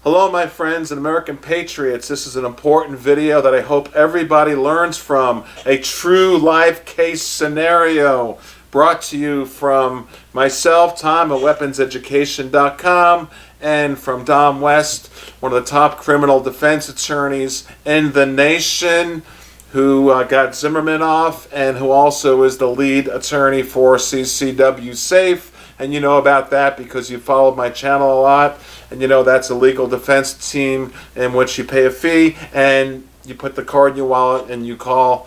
Hello my friends and American patriots. This is an important video that I hope everybody learns from. A true life case scenario brought to you from myself, Tom, at weaponseducation.com, and from Dom West, one of the top criminal defense attorneys in the nation, who got Zimmerman off and who also is the lead attorney for CCW Safe. And you know about that because you followed my channel a lot, and you know that's a legal defense team in which you pay a fee and you put the card in your wallet and you call,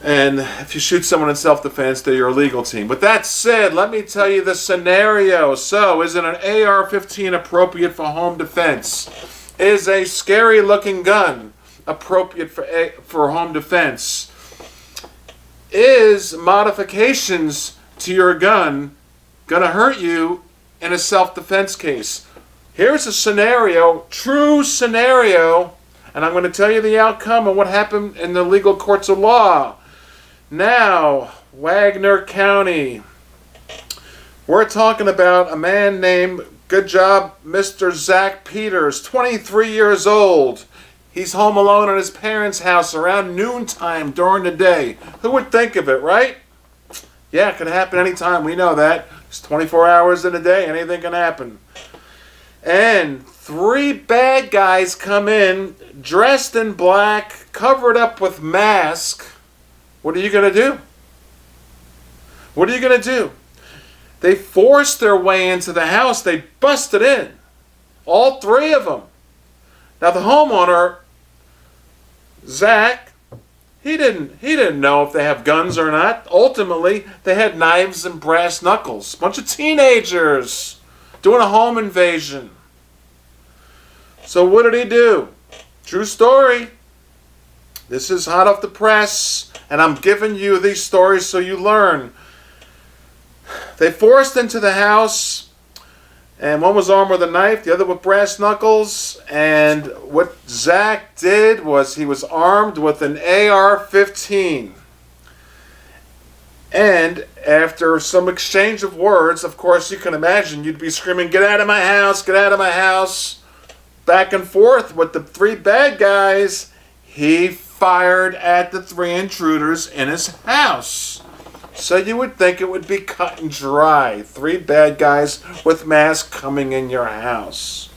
and if you shoot someone in self-defense, they're your legal team. With that said, let me tell you the scenario. So, is an AR-15 appropriate for home defense? Is a scary looking gun appropriate for home defense? Is modifications to your gun going to hurt you in a self-defense case? Here's a scenario, true scenario, and I'm going to tell you the outcome and what happened in the legal courts of law. Now, Wagner County. We're talking about a man named, good job, Mr. Zach Peters, 23 years old. He's home alone in his parents' house around noontime during the day. Who would think of it, right? Yeah, it can happen anytime. We know that. It's 24 hours in a day. Anything can happen. And three bad guys come in, dressed in black, covered up with masks. What are you going to do? What are you going to do? They forced their way into the house. They busted in. All three of them. Now the homeowner, Zach, He didn't know if they have guns or not. Ultimately, they had knives and brass knuckles. Bunch of teenagers doing a home invasion. So what did he do? True story. This is hot off the press, and I'm giving you these stories so you learn. They forced into the house, and one was armed with a knife, the other with brass knuckles. And what Zach did was he was armed with an AR-15. And after some exchange of words, of course you can imagine, you'd be screaming, "Get out of my house, get out of my house," back and forth with the three bad guys. He fired at the three intruders in his house. So you would think it would be cut and dry. Three bad guys with masks coming in your house.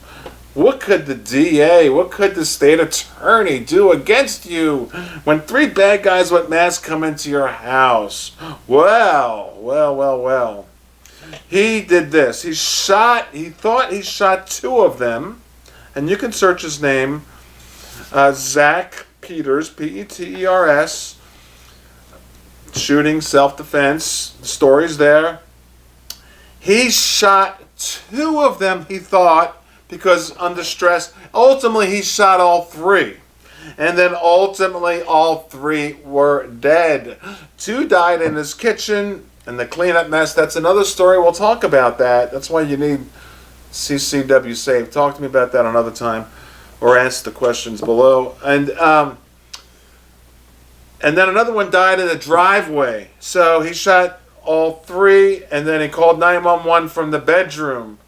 What could the DA, what could the state attorney do against you when three bad guys with masks come into your house? Well. He did this. He thought he shot two of them. And you can search his name. Zach Peters, Peters. Shooting, self-defense, the story's there. He shot two of them, he thought, because under stress. Ultimately, he shot all three. And then ultimately, all three were dead. Two died in his kitchen, and the cleanup mess, that's another story. We'll talk about that. That's why you need CCW Safe. Talk to me about that another time, or ask the questions below. And then another one died in a driveway. So he shot all three, and then he called 911 from the bedroom.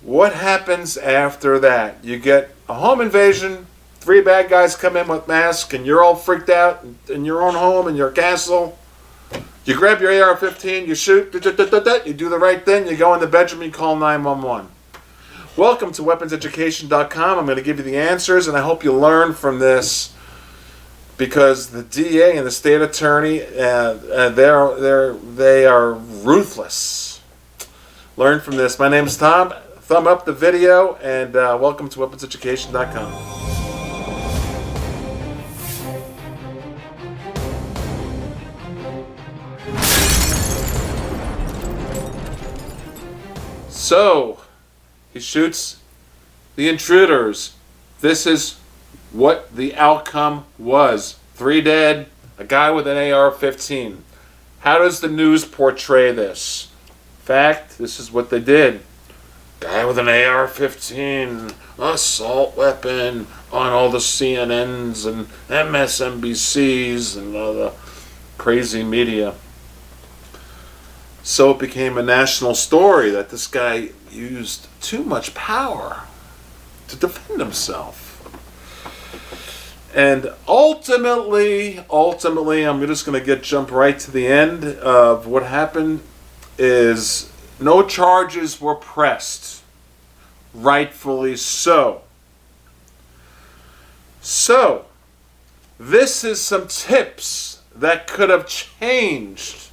What happens after that? You get a home invasion, three bad guys come in with masks, and you're all freaked out in your own home, in your castle. You grab your AR-15, you shoot, you do the right thing, you go in the bedroom, you call 911. Welcome to weaponseducation.com. I'm going to give you the answers, and I hope you learn from this. Because the DA and the state attorney, they are ruthless. Learn from this. My name is Tom. Thumb up the video, and welcome to weaponseducation.com. So, he shoots the intruders. This is what the outcome was. Three dead, a guy with an AR-15. How does the news portray this? In fact, this is what they did. Guy with an AR-15, assault weapon, on all the CNNs and MSNBCs and all the crazy media. So it became a national story that this guy used too much power. to defend himself. And ultimately, I'm just going to jump right to the end of what happened, is no charges were pressed. Rightfully so. So, this is some tips that could have changed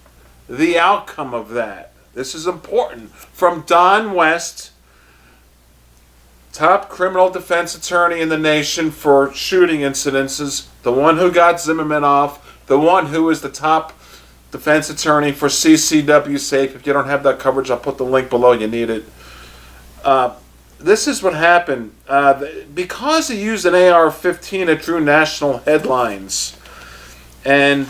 the outcome of that. This is important. From Don West, top criminal defense attorney in the nation for shooting incidences, the one who got Zimmerman off, the one who is the top defense attorney for CCW Safe. If you don't have that coverage, I'll put the link below. You need it. This is what happened. Because he used an AR-15, it drew national headlines. And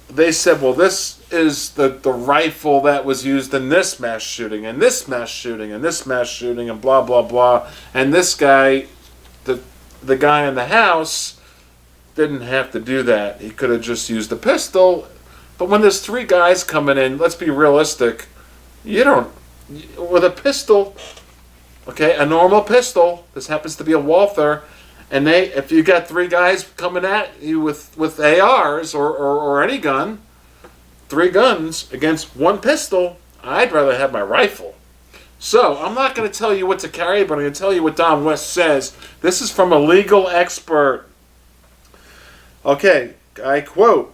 they said, well, this is the rifle that was used in this mass shooting, and this mass shooting, and this mass shooting, and blah, blah, blah. And this guy, the guy in the house, didn't have to do that. He could have just used a pistol. But when there's 3 guys coming in, let's be realistic, you don't, with a pistol, okay, a normal pistol, this happens to be a Walther, and if you got 3 guys coming at you with ARs or any gun, 3 guns against 1 pistol, I'd rather have my rifle. So, I'm not going to tell you what to carry, but I'm going to tell you what Don West says. This is from a legal expert. Okay, I quote,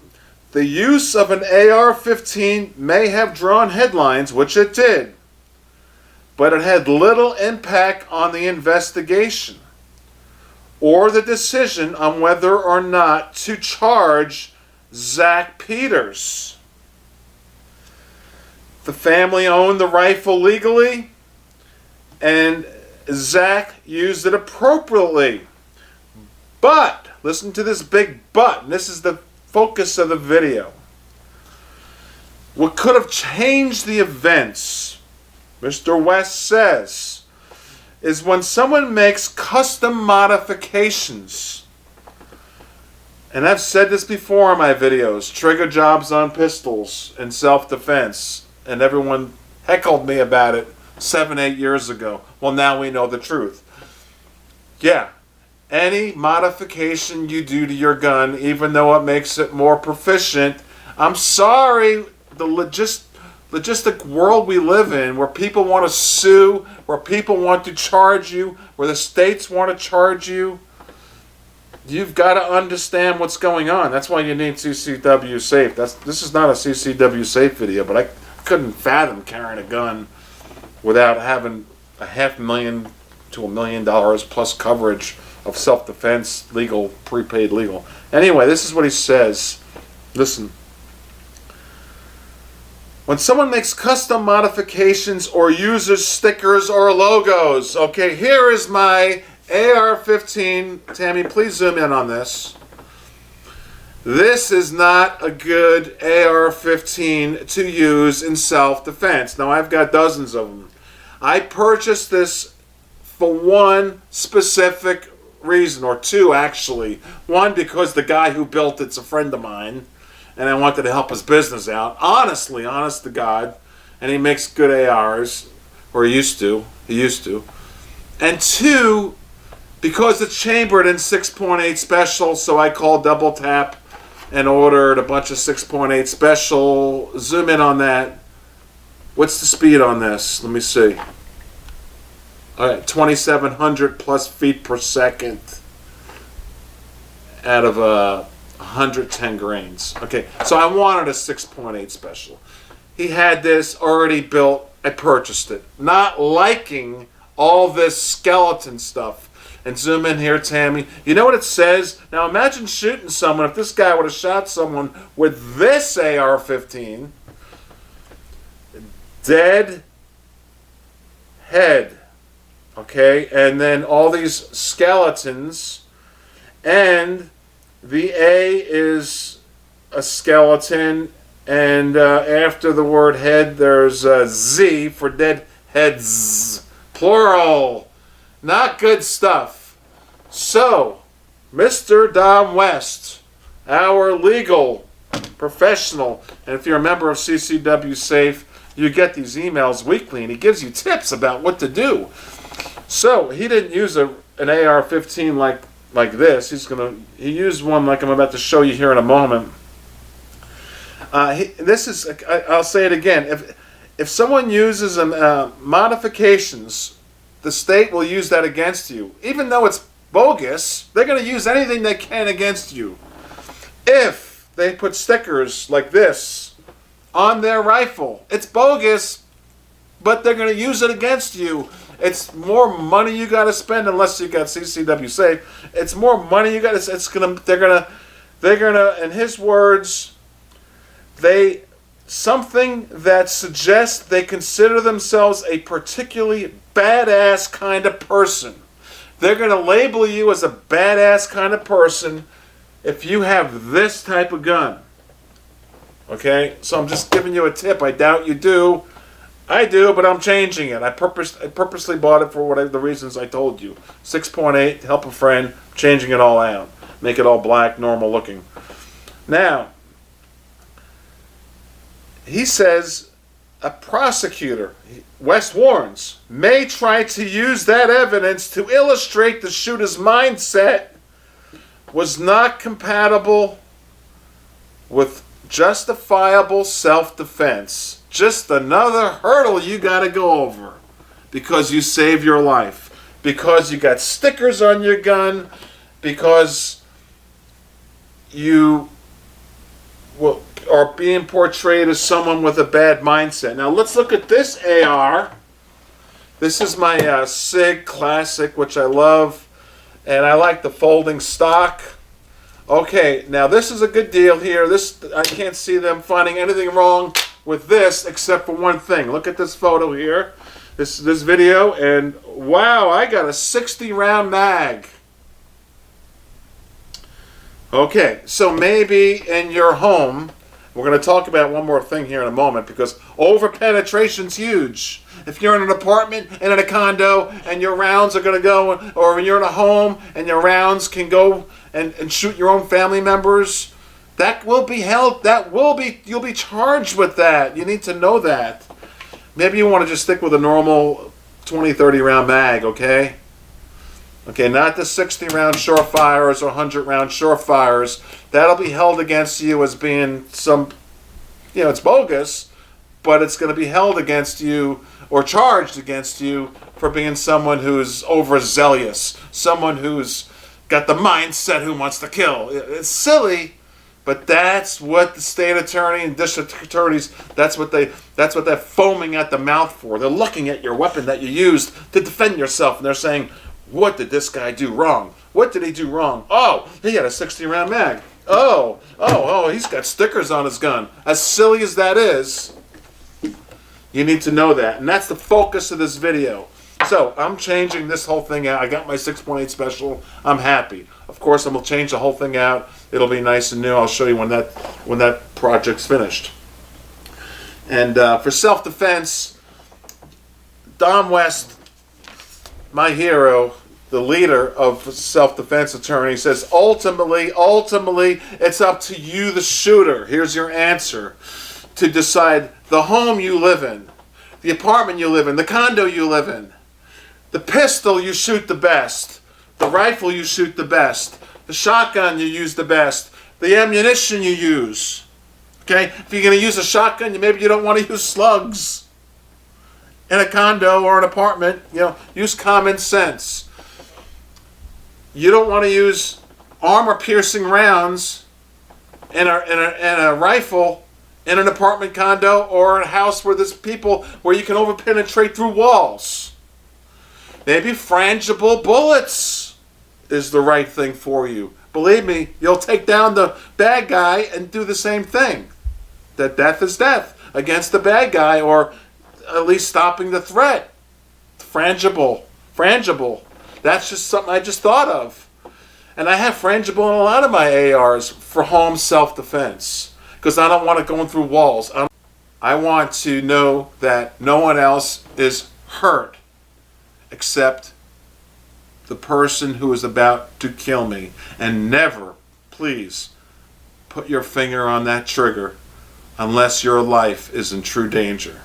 "The use of an AR-15 may have drawn headlines," which it did, "but it had little impact on the investigation or the decision on whether or not to charge Zach Peters. The family owned the rifle legally, and Zach used it appropriately. But," listen to this big but, and this is the focus of the video, "what could have changed the events," Mr. West says, "is when someone makes custom modifications." And I've said this before in my videos, trigger jobs on pistols in self-defense, and everyone heckled me about it 7-8 years ago. Well, now we know the truth. Yeah, any modification you do to your gun, even though it makes it more proficient, I'm sorry, the logistic world we live in, where people want to sue, where people want to charge you, where the states want to charge you, you've got to understand what's going on. That's why you need CCW Safe. This is not a CCW Safe video, but I couldn't fathom carrying a gun without having $500,000 to $1 million plus coverage of self-defense, legal, prepaid legal. Anyway, this is what he says. Listen. "When someone makes custom modifications or uses stickers or logos," okay, here is my AR-15. Tammy, please zoom in on this. This is not a good AR-15 to use in self-defense. Now, I've got dozens of them. I purchased this for one specific reason, or 2 actually. One, because the guy who built it's a friend of mine, and I wanted to help his business out. Honestly, honest to God. And he makes good ARs, or he used to. And 2, because it's chambered in 6.8 special, so I called Double Tap and ordered a bunch of 6.8 special. Zoom in on that. What's the speed on this? Let me see. All right, 2,700 plus feet per second out of 110 grains. Okay, so I wanted a 6.8 special. He had this already built. I purchased it, not liking all this skeleton stuff. And zoom in here, Tammy. You know what it says? Now imagine shooting someone. If this guy would have shot someone with this AR-15, dead head. Okay, and then all these skeletons, and the A is a skeleton, and after the word head, there's a Z for dead heads, plural. Not good stuff. So, Mr. Don West, our legal professional, and if you're a member of CCW Safe, you get these emails weekly, and he gives you tips about what to do. So, he didn't use a an AR-15 like this. He used one like I'm about to show you here in a moment. I'll say it again. If someone uses modifications, the state will use that against you. Even though it's bogus, they're going to use anything they can against you. If they put stickers like this on their rifle, it's bogus, but they're going to use it against you. It's more money you got to spend unless you got CCW safe. It's more money you got to. They're gonna. In his words, something that suggests they consider themselves a particularly badass kind of person. They're going to label you as a badass kind of person if you have this type of gun. Okay? So I'm just giving you a tip. I doubt you do. I do, but I'm changing it. I purposely bought it for the reasons I told you. 6.8, help a friend, changing it all out. Make it all black, normal looking. Now, he says a prosecutor, West warns, may try to use that evidence to illustrate the shooter's mindset was not compatible with justifiable self-defense. Just another hurdle you got to go over because you saved your life, because you got stickers on your gun, because you are being portrayed as someone with a bad mindset. Now let's look at this AR. This is my Sig Classic, which I love, and I like the folding stock. Okay, now this is a good deal here. I can't see them finding anything wrong with this except for one thing. Look at this photo here, this video, and wow, I got a 60 round mag. Okay, so maybe in your home, we're going to talk about one more thing here in a moment because over-penetration's huge. If you're in an apartment and in a condo and your rounds are going to go, or you're in a home and your rounds can go and shoot your own family members, that will be held, you'll be charged with that. You need to know that. Maybe you want to just stick with a normal 20, 30 round mag, okay? Okay, not the 60 round Surefires or 100 round Surefires. That'll be held against you as being it's bogus, but it's going to be held against you or charged against you for being someone who's overzealous, someone who's got the mindset who wants to kill. It's silly, but that's what the state attorney and district attorneys, that's what they're foaming at the mouth for. They're looking at your weapon that you used to defend yourself, and they're saying, what did this guy do wrong? What did he do wrong? Oh, he had a 60 round mag. Oh, he's got stickers on his gun. As silly as that is, you need to know that. And that's the focus of this video. So, I'm changing this whole thing out. I got my 6.8 special. I'm happy. Of course, I'm going to change the whole thing out. It'll be nice and new. I'll show you when that project's finished. And for self-defense, Don West, my hero, the leader of self-defense attorney, says ultimately, it's up to you, the shooter. Here's your answer. To decide the home you live in, the apartment you live in, the condo you live in, the pistol you shoot the best, the rifle you shoot the best, the shotgun you use the best, the ammunition you use. Okay? If you're going to use a shotgun, maybe you don't want to use slugs in a condo or an apartment. Use common sense. You don't want to use armor-piercing rounds in a rifle in an apartment condo or a house where there's people where you can over-penetrate through walls. Maybe frangible bullets is the right thing for you. Believe me, you'll take down the bad guy and do the same thing. That death is death against the bad guy, or at least stopping the threat. Frangible. That's just something I just thought of. And I have frangible in a lot of my ARs for home self-defense because I don't want it going through walls. I want to know that no one else is hurt except the person who is about to kill me. And never, please, put your finger on that trigger unless your life is in true danger.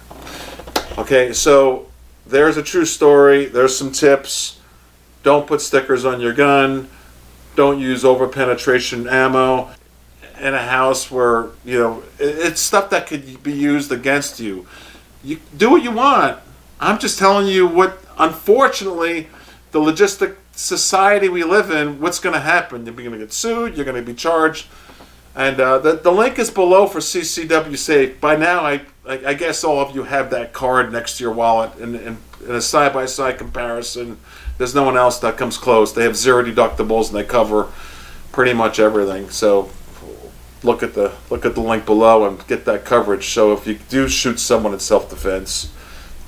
Okay, so there's a true story. There's some tips. Don't put stickers on your gun. Don't use over-penetration ammo in a house where, it's stuff that could be used against you. You do what you want. I'm just telling you what, unfortunately, the logistic society we live in, what's going to happen. You're going to get sued. You're going to be charged. And the link is below for CCW Safe. By now, I guess all of you have that card next to your wallet. In a side-by-side comparison, there's no one else that comes close. They have 0 deductibles and they cover pretty much everything. So look at the link below and get that coverage. So if you do shoot someone in self-defense,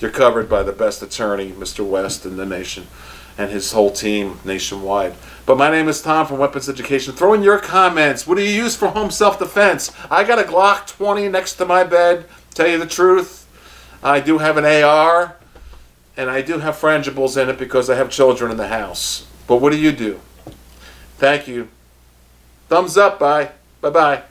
you're covered by the best attorney, Mr. West, in the nation, and his whole team nationwide. But my name is Tom from Weapons Education. Throw in your comments. What do you use for home self-defense? I got a Glock 20 next to my bed. Tell you the truth, I do have an AR, and I do have frangibles in it because I have children in the house. But what do you do? Thank you. Thumbs up. Bye. Bye-bye.